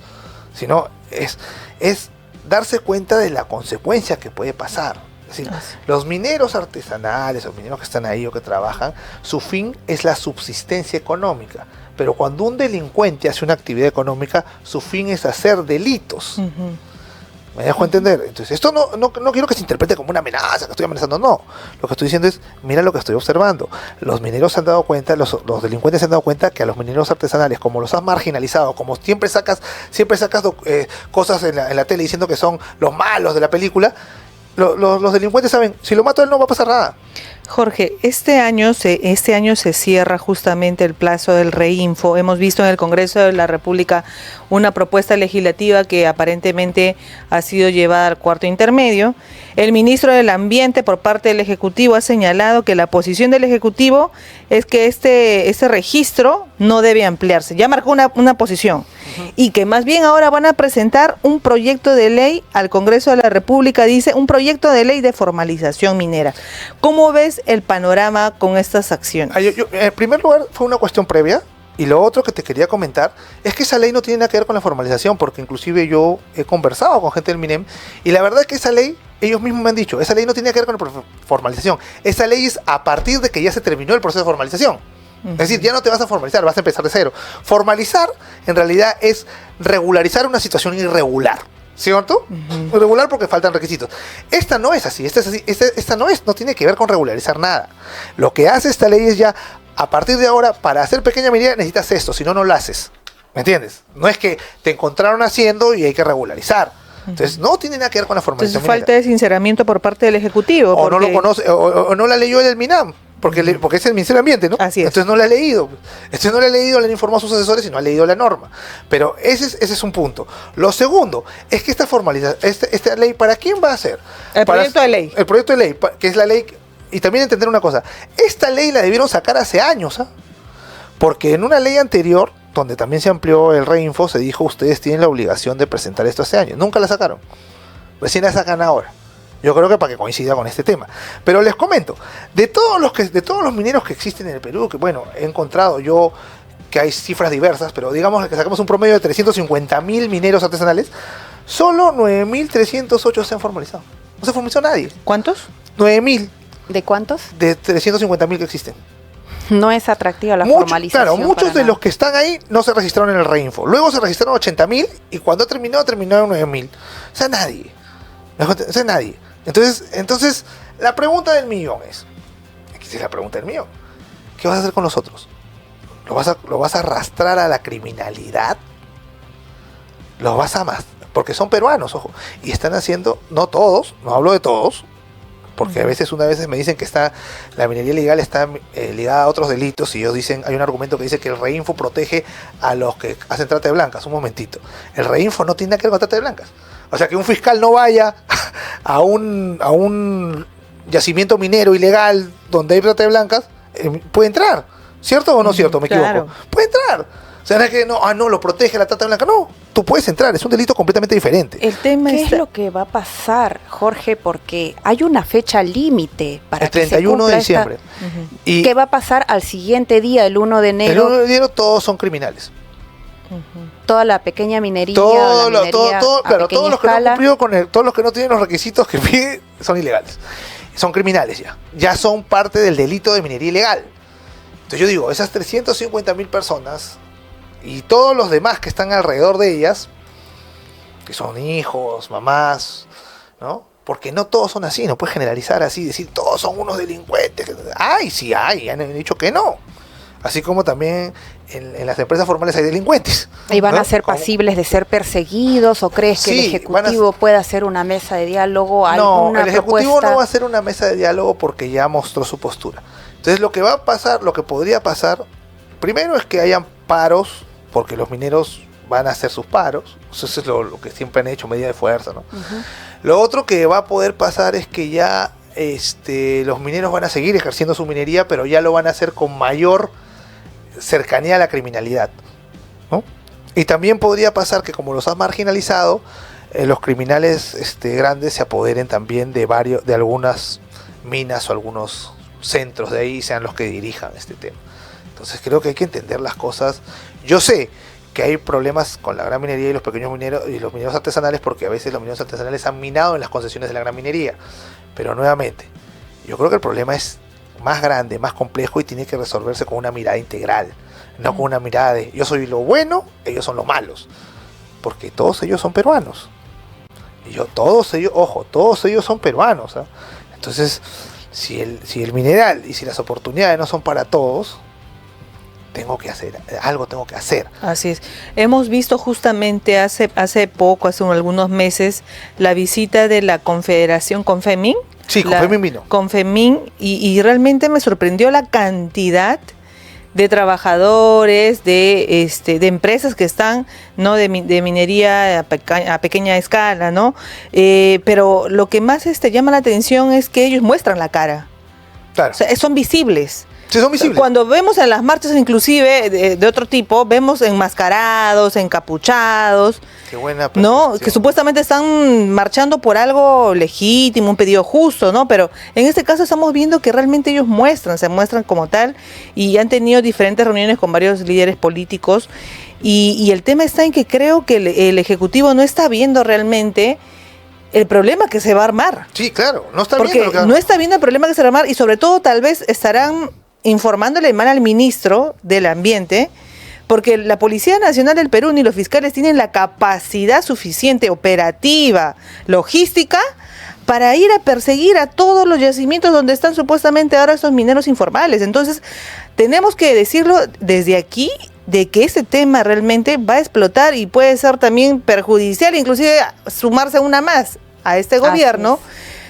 Sino es darse cuenta de la consecuencia que puede pasar. Es decir, los mineros artesanales, los mineros que están ahí o que trabajan, su fin es la subsistencia económica. Pero cuando un delincuente hace una actividad económica, su fin es hacer delitos. ¿Me dejo entender? Entonces, esto no quiero que se interprete como una amenaza, que estoy amenazando, no. Lo que estoy diciendo es, mira lo que estoy observando. Los mineros se han dado cuenta, los delincuentes se han dado cuenta que a los mineros artesanales, como los has marginalizado, como siempre sacas cosas en la tele diciendo que son los malos de la película, los delincuentes saben, si lo mato a él no va a pasar nada. Jorge, este año se cierra justamente el plazo del Reinfo. Hemos visto en el Congreso de la República una propuesta legislativa que aparentemente ha sido llevada al cuarto intermedio. El ministro del Ambiente, por parte del Ejecutivo, ha señalado que la posición del Ejecutivo es que este registro no debe ampliarse. Ya marcó una posición. Y que más bien ahora van a presentar un proyecto de ley al Congreso de la República, dice, un proyecto de ley de formalización minera. ¿Cómo ves el panorama con estas acciones? En primer lugar, fue una cuestión previa. Y lo otro que te quería comentar es que esa ley no tiene nada que ver con la formalización, porque inclusive yo he conversado con gente del MINEM y la verdad es que esa ley, ellos mismos me han dicho, esa ley no tiene que ver con la formalización. Esa ley es a partir de que ya se terminó el proceso de formalización. Es decir, ya no te vas a formalizar, vas a empezar de cero. Formalizar, en realidad, es regularizar una situación irregular, ¿cierto? Irregular porque faltan requisitos. Esta no es así, esta no tiene que ver con regularizar nada. Lo que hace esta ley es ya, a partir de ahora, para hacer pequeña minería necesitas esto, si no, no lo haces. ¿Me entiendes? No es que te encontraron haciendo y hay que regularizar. Entonces, no tiene nada que ver con la formalización. Entonces, falta de sinceramiento por parte del Ejecutivo. O no lo conoce, o no la leyó el MINAM. Porque es el Ministerio del Ambiente, ¿no? Así es. Entonces no la ha leído. Entonces no la ha leído, le han informado a sus asesores y no ha leído la norma. Pero ese es un punto. Lo segundo es que esta ley, ¿para quién va a ser? El proyecto de ley. El proyecto de ley, que es la ley. Y también entender una cosa. Esta ley la debieron sacar hace años, ¿ah? Porque en una ley anterior, donde también se amplió el Reinfo, se dijo, ustedes tienen la obligación de presentar esto hace años. Nunca la sacaron. Recién la sacan ahora. Yo creo que para que coincida con este tema. Pero les comento, de todos los mineros que existen en el Perú, que bueno, he encontrado yo que hay cifras diversas, pero digamos que sacamos un promedio de 350.000 mineros artesanales, solo 9.308 se han formalizado. No se formalizó nadie. ¿Cuántos? 9.000. ¿De cuántos? De 350.000 que existen. No es atractiva la formalización. Claro, muchos de los que están ahí no se registraron en el Reinfo. Luego se registraron 80.000 y cuando terminaron 9.000. O sea, nadie. O sea, nadie. Entonces, la pregunta del millón es, aquí es la pregunta del millón, ¿qué vas a hacer con los otros? ¿Lo vas a arrastrar a la criminalidad? ¿Los vas a más? Porque son peruanos, ojo, y están haciendo, no todos, no hablo de todos, porque a veces me dicen que la minería ilegal está ligada a otros delitos y ellos dicen, hay un argumento que dice que el Reinfo protege a los que hacen trata de blancas. Un momentito, el Reinfo no tiene nada que ver con trata de blancas. O sea, que un fiscal no vaya a un yacimiento minero ilegal donde hay trata de blancas, puede entrar, ¿cierto o no cierto? Me equivoco. Puede entrar. O sea, no es que no lo protege la trata de blancas. No, tú puedes entrar, es un delito completamente diferente. El tema ¿Qué es lo que va a pasar, Jorge? Porque hay una fecha límite para el 31 de diciembre. ¿Y qué va a pasar al siguiente día, el 1 de enero? El 1 de enero todos son criminales. Toda la pequeña minería, todos los que no cumplido todos los que no tienen los requisitos que pide son ilegales, son criminales ya son parte del delito de minería ilegal. Entonces yo digo, esas 350.000 personas y todos los demás que están alrededor de ellas, que son hijos, mamás, ¿no? Porque no todos son así, no puedes generalizar así, decir todos son unos delincuentes. Sí hay, han dicho que no. Así como también en las empresas formales hay delincuentes. ¿Y van ¿no? a ser pasibles de ser perseguidos o crees que el Sí, Ejecutivo puede hacer una mesa de diálogo, No, alguna el Ejecutivo propuesta? no va a hacer una mesa de diálogo porque ya mostró su postura. Entonces lo que va a pasar, lo que podría pasar, primero es que hayan paros, porque los mineros van a hacer sus paros. Eso es lo que siempre han hecho, medida de fuerza, ¿no? Ujú. Lo otro que va a poder pasar es que ya los mineros van a seguir ejerciendo su minería, pero ya lo van a hacer con mayor cercanía a la criminalidad, ¿no? Y también podría pasar que como los has marginalizado, los criminales grandes se apoderen también de algunas minas o algunos centros de ahí y sean los que dirijan este tema. Entonces creo que hay que entender las cosas. Yo sé que hay problemas con la gran minería y los pequeños mineros y los mineros artesanales, porque a veces los mineros artesanales han minado en las concesiones de la gran minería. Pero nuevamente, yo creo que el problema es más grande, más complejo y tiene que resolverse con una mirada integral, no con una mirada de yo soy lo bueno, ellos son los malos, porque todos ellos son peruanos. Y todos ellos son peruanos, ¿eh? Entonces, si el mineral y si las oportunidades no son para todos, algo tengo que hacer. Así es. Hemos visto justamente hace algunos meses, la visita de la Confederación Confemin. Sí, Confemin vino. Confemin, y realmente me sorprendió la cantidad de trabajadores, de empresas que están, ¿no?, de minería a pequeña escala, ¿no? Pero lo que más llama la atención es que ellos muestran la cara. Claro. O sea, son visibles. Sí, son visibles. Cuando vemos en las marchas, inclusive de otro tipo, vemos enmascarados, encapuchados, Qué buena ¿no?, que supuestamente están marchando por algo legítimo, un pedido justo, ¿no? Pero en este caso estamos viendo que realmente ellos se muestran como tal, y han tenido diferentes reuniones con varios líderes políticos, y el tema está en que creo que el Ejecutivo no está viendo realmente el problema que se va a armar. Sí, claro, no está Porque viendo lo que no está viendo el problema que se va a armar, y sobre todo tal vez estarán informándole mal al ministro del Ambiente, porque la Policía Nacional del Perú ni los fiscales tienen la capacidad suficiente, operativa, logística, para ir a perseguir a todos los yacimientos donde están supuestamente ahora esos mineros informales. Entonces, tenemos que decirlo desde aquí, de que ese tema realmente va a explotar y puede ser también perjudicial, inclusive sumarse una más a este gobierno.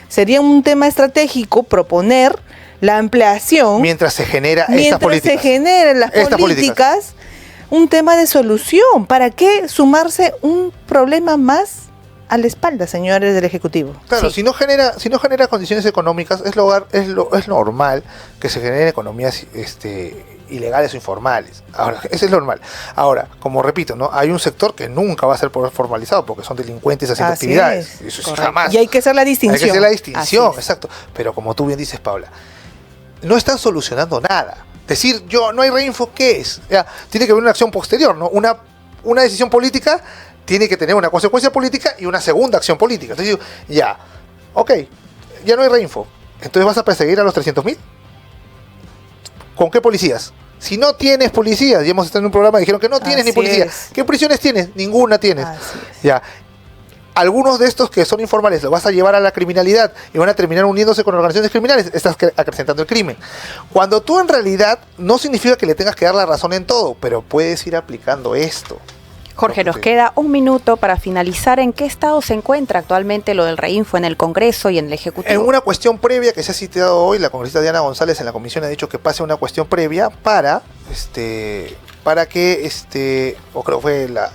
Sería un tema estratégico proponer la ampliación mientras se genera se generen las políticas, un tema de solución. ¿Para qué sumarse un problema más a la espalda, señores del Ejecutivo? Claro, Sí. si no genera condiciones económicas, es normal que se generen economías ilegales o informales. Ahora, eso es normal. Ahora, como repito, ¿no? Hay un sector que nunca va a ser formalizado porque son delincuentes haciendo Así actividades. es, Eso jamás. Y hay que hacer la distinción. Hay que hacer la distinción, Así es. exacto. Pero como tú bien dices, Paula, no están solucionando nada. Decir, no hay reinfo, ¿qué es? Ya, tiene que haber una acción posterior, ¿no? Una decisión política tiene que tener una consecuencia política y una segunda acción política. Entonces digo, ya no hay reinfo. Entonces vas a perseguir a los 300.000. ¿Con qué policías? Si no tienes policías, ya hemos estado en un programa y dijeron que no tienes ni Así policías. es. ¿Qué prisiones tienes? Ninguna tienes. Así es. Ya. Algunos de estos que son informales los vas a llevar a la criminalidad y van a terminar uniéndose con organizaciones criminales, estás acrecentando el crimen. Cuando tú en realidad no significa que le tengas que dar la razón en todo, pero puedes ir aplicando esto. Jorge, nos queda un minuto para finalizar. ¿En qué estado se encuentra actualmente lo del reinfo en el Congreso y en el Ejecutivo? En una cuestión previa que se ha citado hoy, la congresista Diana González en la comisión ha dicho que pase una cuestión previa para que o creo fue en la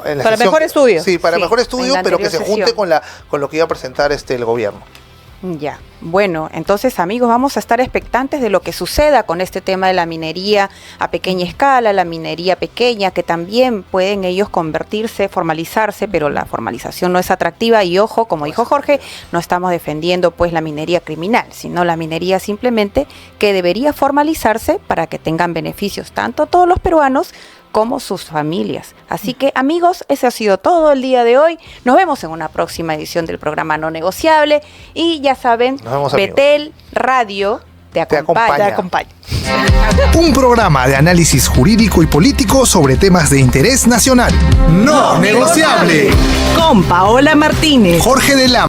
Para sesión- mejor estudio. Sí, para Sí, mejor en estudio, la pero que anterior se junte sesión. con lo que iba a presentar el gobierno. Ya, bueno, entonces amigos, vamos a estar expectantes de lo que suceda con este tema de la minería a pequeña escala, la minería pequeña, que también pueden ellos convertirse, formalizarse, pero la formalización no es atractiva y ojo, como dijo Jorge, no estamos defendiendo pues la minería criminal, sino la minería simplemente que debería formalizarse para que tengan beneficios tanto todos los peruanos como sus familias. Así que amigos, ese ha sido todo el día de hoy. Nos vemos en una próxima edición del programa No Negociable y ya saben, Nos vemos, amigos. Betel Radio te acompaña. acompaña. Te acompaño. Un programa de análisis jurídico y político sobre temas de interés nacional. No negociable. Con Paola Martínez. Jorge de la